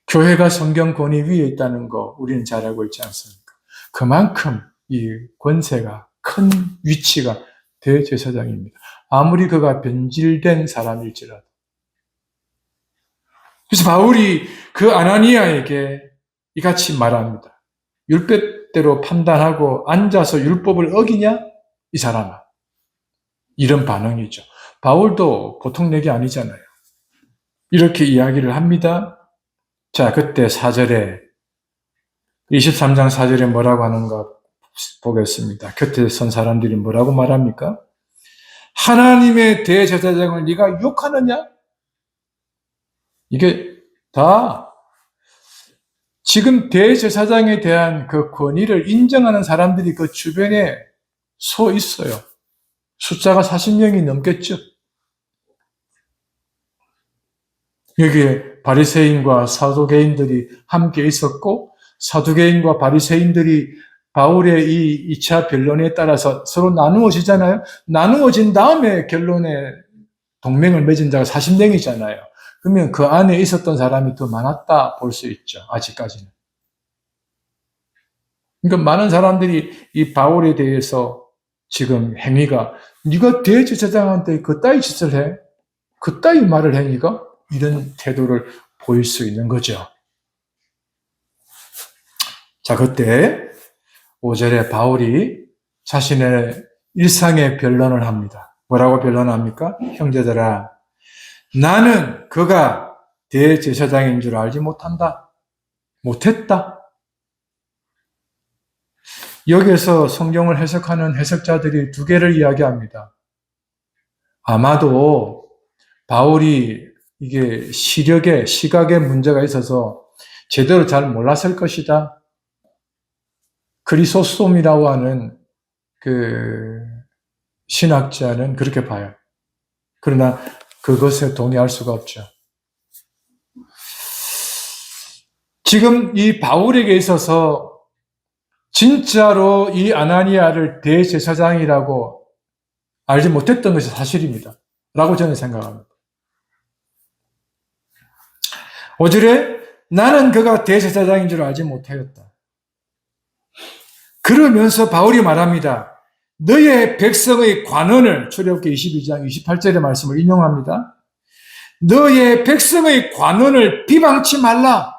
S1: 교회가 성경 권위 위에 있다는 거 우리는 잘 알고 있지 않습니까? 그만큼 이 권세가, 큰 위치가 대제사장입니다. 아무리 그가 변질된 사람일지라도. 그래서 바울이 그 아나니아에게 이같이 말합니다. 율법대로 판단하고 앉아서 율법을 어기냐? 이 사람아. 이런 반응이죠. 바울도 보통 내기 아니잖아요. 이렇게 이야기를 합니다. 자, 그때 4절에 23장 4절에 뭐라고 하는가 보겠습니다. 곁에 선 사람들이 뭐라고 말합니까? 하나님의 대제사장을 네가 욕하느냐? 이게 다 지금 대제사장에 대한 그 권위를 인정하는 사람들이 그 주변에 서 있어요. 숫자가 40명이 넘겠죠. 여기에 바리새인과 사두개인들이 함께 있었고, 사두개인과 바리새인들이 바울의 이 2차 변론에 따라서 서로 나누어지잖아요. 나누어진 다음에 결론에 동맹을 맺은 자가 40명이잖아요. 그러면 그 안에 있었던 사람이 더 많았다 볼 수 있죠. 아직까지는. 그러니까 많은 사람들이 이 바울에 대해서 지금 행위가 네가 대제사장한테 그따위 짓을 해? 그따위 말을 해 네가? 이런 태도를 보일 수 있는 거죠. 자, 그때 5절에 바울이 자신의 일상의 변론을 합니다. 뭐라고 변론합니까? 형제들아, 나는 그가 대제사장인 줄 알지 못했다. 여기에서 성경을 해석하는 해석자들이 두 개를 이야기합니다. 아마도 바울이 이게 시각에 문제가 있어서 제대로 잘 몰랐을 것이다. 크리소스톰이라고 하는 그 신학자는 그렇게 봐요. 그러나 그것에 동의할 수가 없죠. 지금 이 바울에게 있어서 진짜로 이 아나니아를 대제사장이라고 알지 못했던 것이 사실입니다. 라고 저는 생각합니다. 5절에 나는 그가 대제사장인 줄 알지 못하였다. 그러면서 바울이 말합니다. 너의 백성의 관원을, 출애굽기 22장 28절의 말씀을 인용합니다. 너의 백성의 관원을 비방치 말라.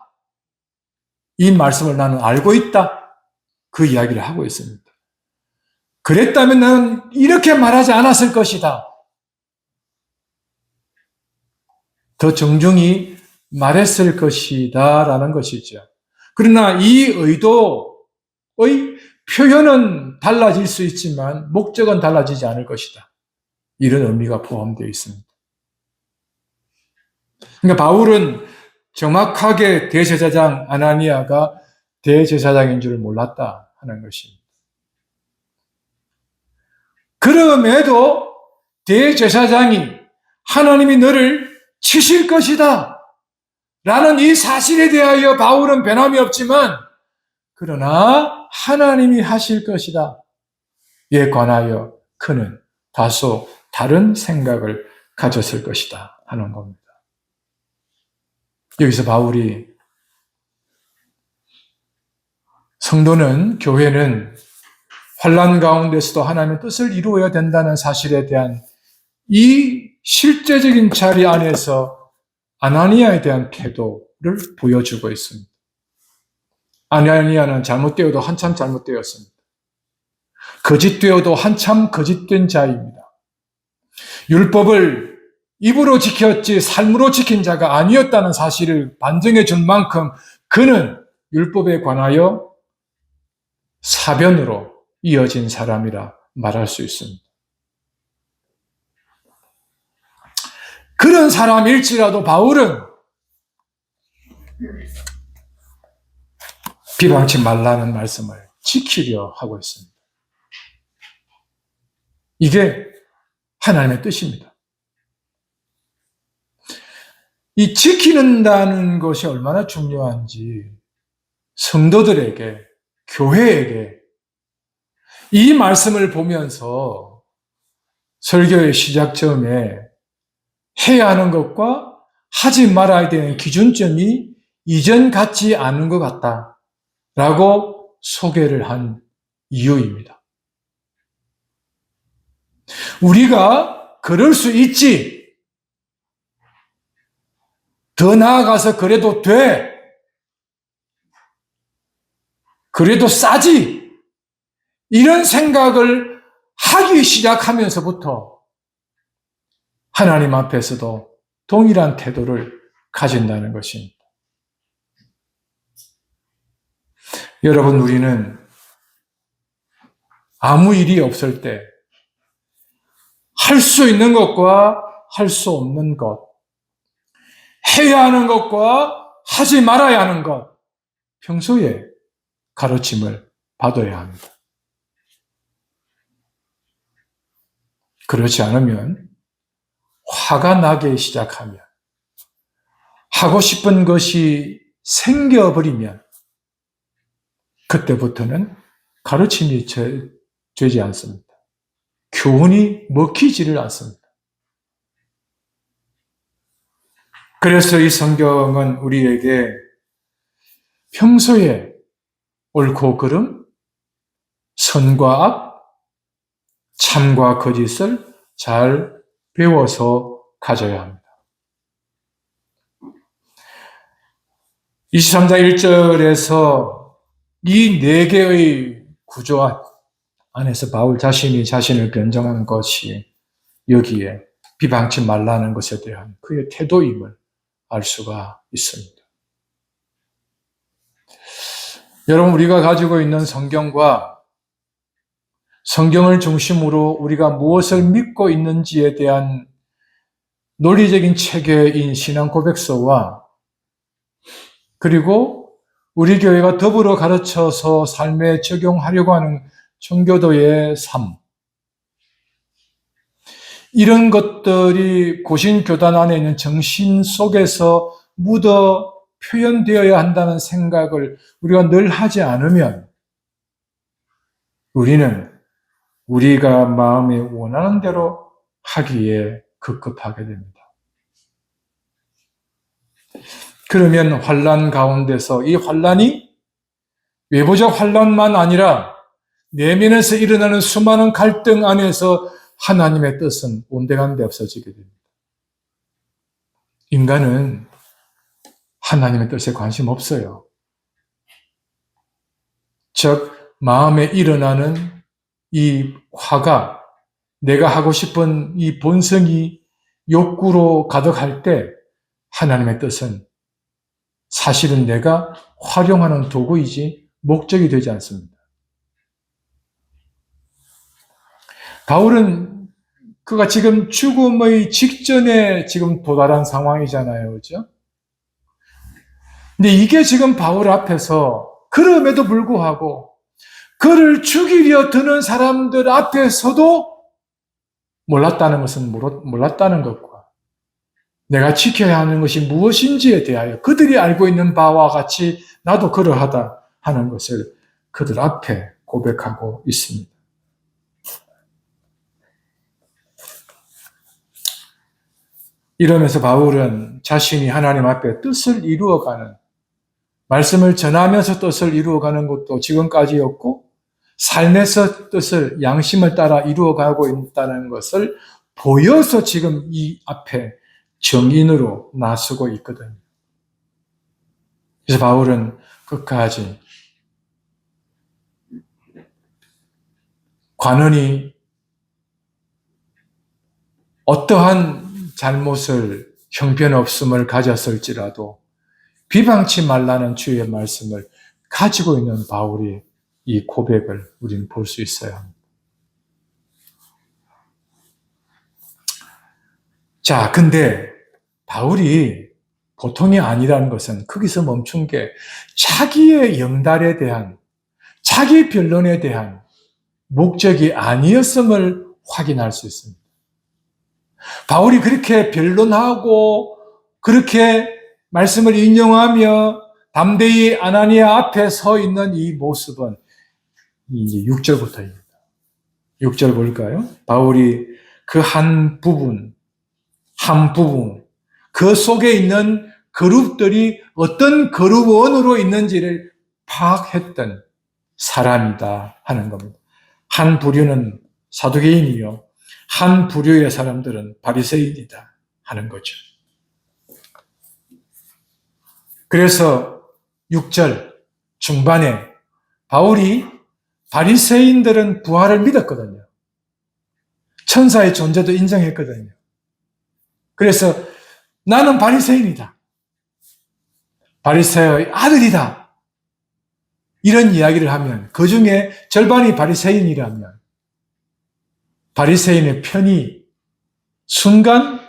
S1: 이 말씀을 나는 알고 있다. 그 이야기를 하고 있습니다. 그랬다면 나는 이렇게 말하지 않았을 것이다. 더 정중히 말했을 것이다 라는 것이죠. 그러나 이 의도의 표현은 달라질 수 있지만 목적은 달라지지 않을 것이다. 이런 의미가 포함되어 있습니다. 그러니까 바울은 정확하게 대제사장 아나니아가 대제사장인 줄 몰랐다 하는 것입니다. 그럼에도 대제사장이 하나님이 너를 치실 것이다 라는 이 사실에 대하여 바울은 변함이 없지만, 그러나 하나님이 하실 것이다 에 관하여 그는 다소 다른 생각을 가졌을 것이다 하는 겁니다. 여기서 바울이 성도는, 교회는 환난 가운데서도 하나님의 뜻을 이루어야 된다는 사실에 대한 이 실제적인 자리 안에서 아나니아에 대한 태도를 보여주고 있습니다. 아나니아는 잘못되어도 한참 잘못되었습니다. 거짓되어도 한참 거짓된 자입니다. 율법을 입으로 지켰지 삶으로 지킨 자가 아니었다는 사실을 반증해 줄 만큼 그는 율법에 관하여 사변으로 이어진 사람이라 말할 수 있습니다. 그런 사람일지라도 바울은 비방치 말라는 말씀을 지키려 하고 있습니다. 이게 하나님의 뜻입니다. 이 지키는다는 것이 얼마나 중요한지 성도들에게, 교회에게 이 말씀을 보면서 설교의 시작점에 해야 하는 것과 하지 말아야 되는 기준점이 이전 같지 않은 것 같다라고 소개를 한 이유입니다. 우리가 그럴 수 있지, 더 나아가서 그래도 돼, 그래도 싸지, 이런 생각을 하기 시작하면서부터 하나님 앞에서도 동일한 태도를 가진다는 것입니다. 여러분, 우리는 아무 일이 없을 때 할 수 있는 것과 할 수 없는 것, 해야 하는 것과 하지 말아야 하는 것, 평소에 가르침을 받아야 합니다. 그렇지 않으면, 화가 나기 시작하면, 하고 싶은 것이 생겨버리면 그때부터는 가르침이 되지 않습니다. 교훈이 먹히지를 않습니다. 그래서 이 성경은 우리에게 평소에 옳고 그름, 선과 악, 참과 거짓을 잘 배워서 가져야 합니다. 23장 1절에서 이 네 개의 구조 안에서 바울 자신이 자신을 변정한 것이 여기에 비방치 말라는 것에 대한 그의 태도임을 알 수가 있습니다. 여러분, 우리가 가지고 있는 성경과 성경을 중심으로 우리가 무엇을 믿고 있는지에 대한 논리적인 체계인 신앙 고백서와, 그리고 우리 교회가 더불어 가르쳐서 삶에 적용하려고 하는 청교도의 삶, 이런 것들이 고신교단 안에 있는 정신 속에서 묻어 표현되어야 한다는 생각을 우리가 늘 하지 않으면 우리는 우리가 마음에 원하는 대로 하기에 급급하게 됩니다. 그러면 환난 가운데서 이 환난이 외부적 환난만 아니라 내면에서 일어나는 수많은 갈등 안에서 하나님의 뜻은 온데간데 없어지게 됩니다. 인간은 하나님의 뜻에 관심 없어요. 즉, 마음에 일어나는 이 화가 내가 하고 싶은 이 본성이 욕구로 가득할 때 하나님의 뜻은 사실은 내가 활용하는 도구이지 목적이 되지 않습니다. 바울은 그가 지금 죽음의 직전에 지금 도달한 상황이잖아요. 그죠? 근데 이게 지금 바울 앞에서 그럼에도 불구하고 그를 죽이려 드는 사람들 앞에서도 몰랐다는 것은 몰랐다는 것과 내가 지켜야 하는 것이 무엇인지에 대하여 그들이 알고 있는 바와 같이 나도 그러하다 하는 것을 그들 앞에 고백하고 있습니다. 이러면서 바울은 자신이 하나님 앞에 뜻을 이루어가는, 말씀을 전하면서 뜻을 이루어가는 것도 지금까지였고 삶에서 뜻을, 양심을 따라 이루어가고 있다는 것을 보여서 지금 이 앞에 정인으로 나서고 있거든요. 그래서 바울은 끝까지 관원이 어떠한 잘못을, 형편없음을 가졌을지라도 비방치 말라는 주의 말씀을 가지고 있는 바울이 이 고백을 우리는 볼 수 있어야 합니다. 자, 근데 바울이 보통이 아니라는 것은 거기서 멈춘 게 자기의 영달에 대한, 자기 변론에 대한 목적이 아니었음을 확인할 수 있습니다. 바울이 그렇게 변론하고 그렇게 말씀을 인용하며 담대히 아나니아 앞에 서 있는 이 모습은 이제 6절부터입니다. 6절 볼까요? 바울이 그 한 부분, 그 속에 있는 그룹들이 어떤 그룹원으로 있는지를 파악했던 사람이다 하는 겁니다. 한 부류는 사두개인이요, 한 부류의 사람들은 바리새인이다 하는 거죠. 그래서 6절 중반에 바울이 바리새인들은 부활을 믿었거든요. 천사의 존재도 인정했거든요. 그래서 나는 바리새인이다, 바리새의 아들이다, 이런 이야기를 하면 그 중에 절반이 바리새인이라면 바리새인의 편이 순간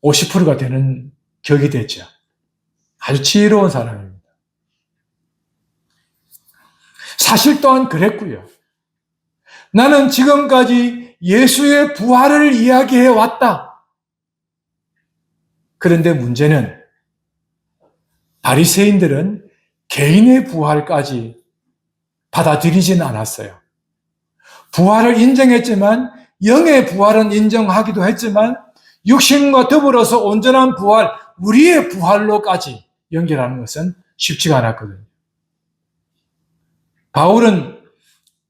S1: 50%가 되는 격이 되죠. 아주 지혜로운 사람입니다. 사실 또한 그랬고요. 나는 지금까지 예수의 부활을 이야기해 왔다. 그런데 문제는 바리새인들은 개인의 부활까지 받아들이진 않았어요. 부활을 인정했지만, 영의 부활은 인정하기도 했지만 육신과 더불어서 온전한 부활, 우리의 부활로까지 연결하는 것은 쉽지가 않았거든요. 바울은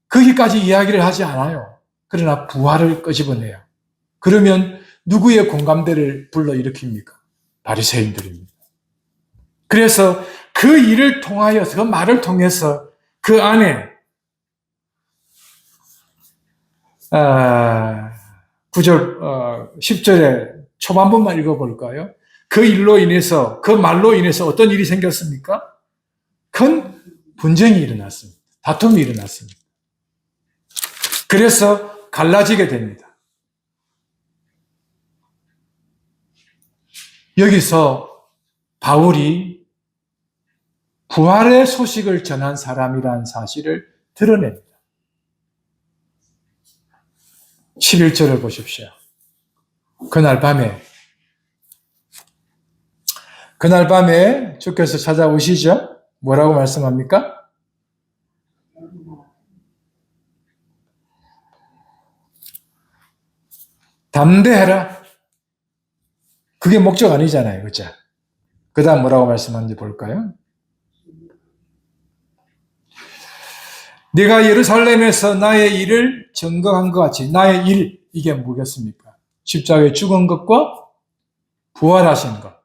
S1: 거기까지 이야기를 하지 않아요. 그러나 부활을 끄집어내요. 그러면 누구의 공감대를 불러일으킵니까? 바리새인들입니다. 그래서 그 일을 통하여서, 그 말을 통해서 그 안에 10절의 초반부만 읽어볼까요? 그 일로 인해서, 그 말로 인해서 어떤 일이 생겼습니까? 큰 분쟁이 일어났습니다. 다툼이 일어났습니다. 그래서 갈라지게 됩니다. 여기서 바울이 부활의 소식을 전한 사람이라는 사실을 드러냅니다. 11절을 보십시오. 그날 밤에 주께서 찾아오시죠? 뭐라고 말씀합니까? 담대해라. 그게 목적 아니잖아요. 그죠? 그 다음 뭐라고 말씀하는지 볼까요? 네가 예루살렘에서 나의 일을 증거한 것 같이, 나의 일, 이게 뭐겠습니까? 십자가에 죽은 것과 부활하신 것.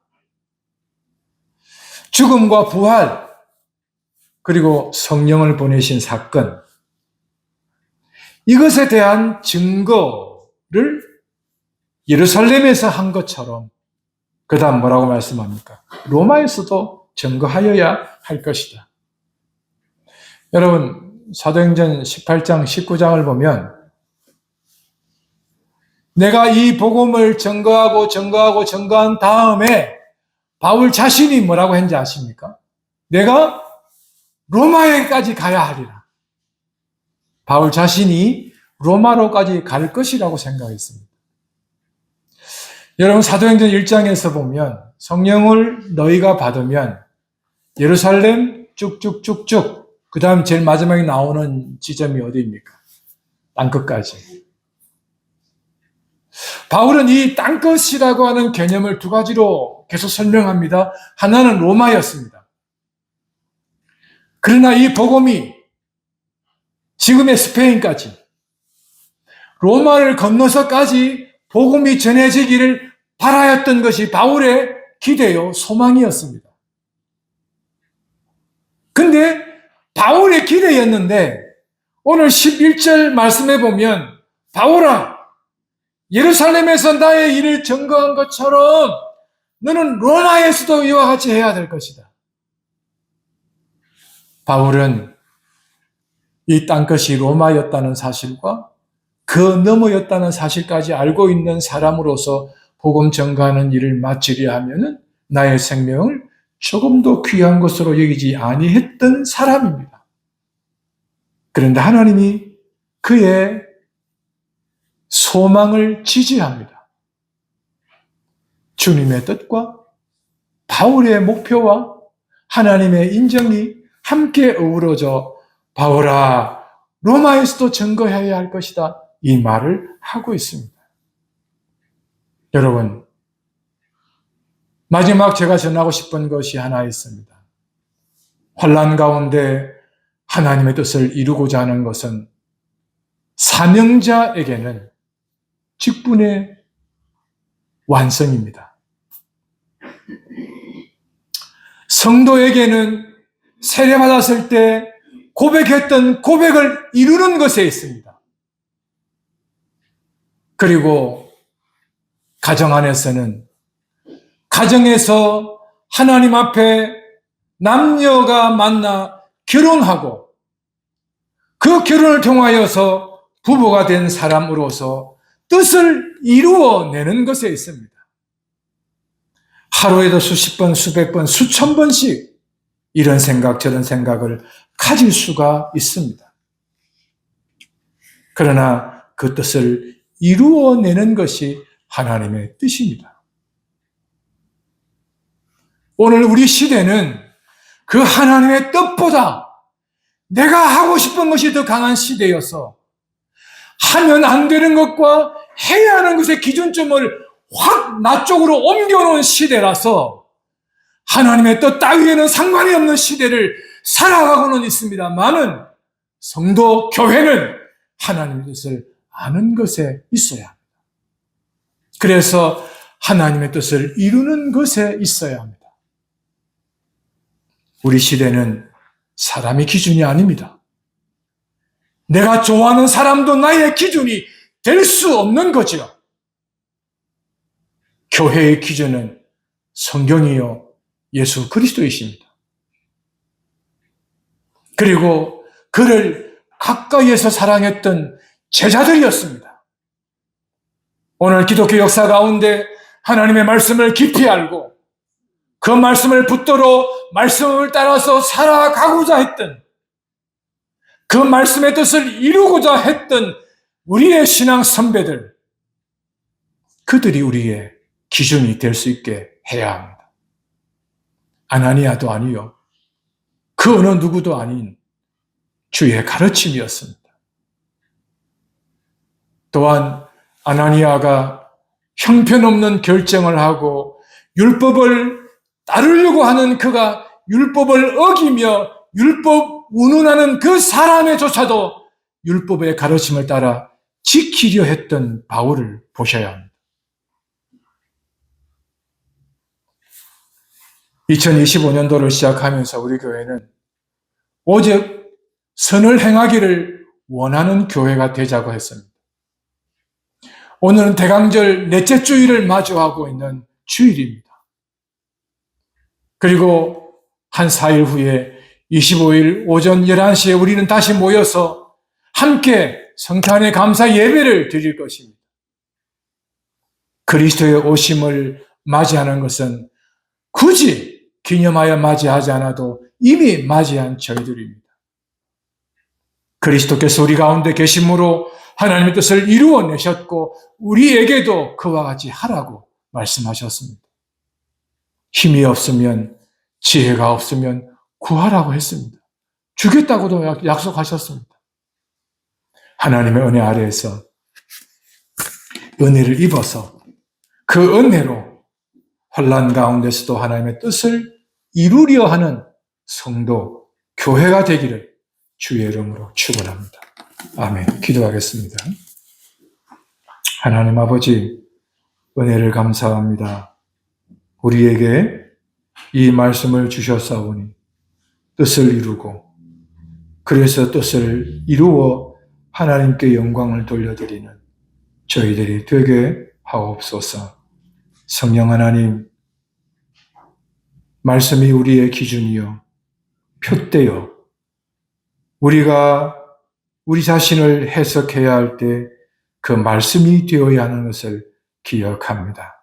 S1: 죽음과 부활, 그리고 성령을 보내신 사건, 이것에 대한 증거를 예루살렘에서 한 것처럼 그 다음 뭐라고 말씀합니까? 로마에서도 증거하여야 할 것이다. 여러분, 사도행전 18장, 19장을 보면 내가 이 복음을 증거한 다음에 바울 자신이 뭐라고 했는지 아십니까? 내가 로마에까지 가야 하리라. 바울 자신이 로마로까지 갈 것이라고 생각했습니다. 여러분, 사도행전 1장에서 보면 성령을 너희가 받으면 예루살렘 쭉쭉쭉쭉, 그 다음 제일 마지막에 나오는 지점이 어디입니까? 땅끝까지. 바울은 이 땅끝이라고 하는 개념을 두 가지로 계속 설명합니다. 하나는 로마였습니다. 그러나 이 복음이 지금의 스페인까지, 로마를 건너서까지 복음이 전해지기를 바라였던 것이 바울의 기대요, 소망이었습니다. 근데 바울의 기대였는데 오늘 11절 말씀해 보면 바울아, 예루살렘에서 나의 일을 증거한 것처럼 너는 로마에서도 이와 같이 해야 될 것이다. 바울은 이 땅끝이 로마였다는 사실과 그 너머였다는 사실까지 알고 있는 사람으로서 복음 전가하는 일을 마치려 하면은 나의 생명을 조금도 귀한 것으로 여기지 아니했던 사람입니다. 그런데 하나님이 그의 소망을 지지합니다. 주님의 뜻과 바울의 목표와 하나님의 인정이 함께 어우러져 바울아, 로마에서도 증거해야 할 것이다, 이 말을 하고 있습니다. 여러분, 마지막 제가 전하고 싶은 것이 하나 있습니다. 환난 가운데 하나님의 뜻을 이루고자 하는 것은 사명자에게는 직분의 완성입니다. 성도에게는 세례받았을 때 고백했던 고백을 이루는 것에 있습니다. 그리고 가정 안에서는 가정에서 하나님 앞에 남녀가 만나 결혼하고 그 결혼을 통하여서 부부가 된 사람으로서 뜻을 이루어내는 것에 있습니다. 하루에도 수십 번, 수백 번, 수천 번씩 이런 생각, 저런 생각을 가질 수가 있습니다. 그러나 그 뜻을 이루어내는 것이 하나님의 뜻입니다. 오늘 우리 시대는 그 하나님의 뜻보다 내가 하고 싶은 것이 더 강한 시대여서 하면 안 되는 것과 해야 하는 것의 기준점을 확 나 쪽으로 옮겨놓은 시대라서 하나님의 뜻 따위에는 상관이 없는 시대를 살아가고는 있습니다만은 성도 교회는 하나님의 뜻을 아는 것에 있어야 합니다. 그래서 하나님의 뜻을 이루는 것에 있어야 합니다. 우리 시대는 사람이 기준이 아닙니다. 내가 좋아하는 사람도 나의 기준이 될 수 없는 거죠. 교회의 기준은 성경이요 예수 그리스도이십니다. 그리고 그를 가까이에서 사랑했던 제자들이었습니다. 오늘 기독교 역사 가운데 하나님의 말씀을 깊이 알고 그 말씀을 붙들어 말씀을 따라서 살아가고자 했던, 그 말씀의 뜻을 이루고자 했던 우리의 신앙 선배들, 그들이 우리의 기준이 될 수 있게 해야 합니다. 아나니아도 아니요, 그 어느 누구도 아닌 주의 가르침이었습니다. 또한 아나니아가 형편없는 결정을 하고 율법을 따르려고 하는 그가 율법을 어기며 율법 운운하는 그 사람에조차도 율법의 가르침을 따라 지키려 했던 바울을 보셔야 합니다. 2025년도를 시작하면서 우리 교회는 오직 선을 행하기를 원하는 교회가 되자고 했습니다. 오늘은 대강절 넷째 주일을 마주하고 있는 주일입니다. 그리고 한 4일 후에 25일 오전 11시에 우리는 다시 모여서 함께 성탄의 감사 예배를 드릴 것입니다. 그리스도의 오심을 맞이하는 것은 굳이 기념하여 맞이하지 않아도 이미 맞이한 저희들입니다. 그리스도께서 우리 가운데 계심으로 하나님의 뜻을 이루어내셨고 우리에게도 그와 같이 하라고 말씀하셨습니다. 힘이 없으면, 지혜가 없으면 구하라고 했습니다. 주겠다고도 약속하셨습니다. 하나님의 은혜 아래에서 은혜를 입어서 그 은혜로 혼란 가운데서도 하나님의 뜻을 이루려 하는 성도, 교회가 되기를 주의 이름으로 축원합니다. 아멘. 기도하겠습니다. 하나님 아버지, 은혜를 감사합니다. 우리에게 이 말씀을 주셨사오니 뜻을 이루고 그래서 뜻을 이루어 하나님께 영광을 돌려드리는 저희들이 되게 하옵소서. 성령 하나님, 말씀이 우리의 기준이요, 표대요, 우리가 우리 자신을 해석해야 할 때 그 말씀이 되어야 하는 것을 기억합니다.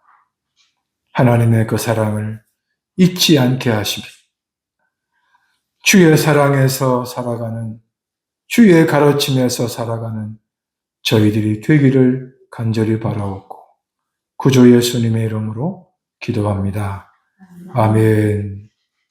S1: 하나님의 그 사랑을 잊지 않게 하시기, 주의 사랑에서 살아가는, 주의 가르침에서 살아가는 저희들이 되기를 간절히 바라옵고 구주 예수님의 이름으로 기도합니다. 아멘.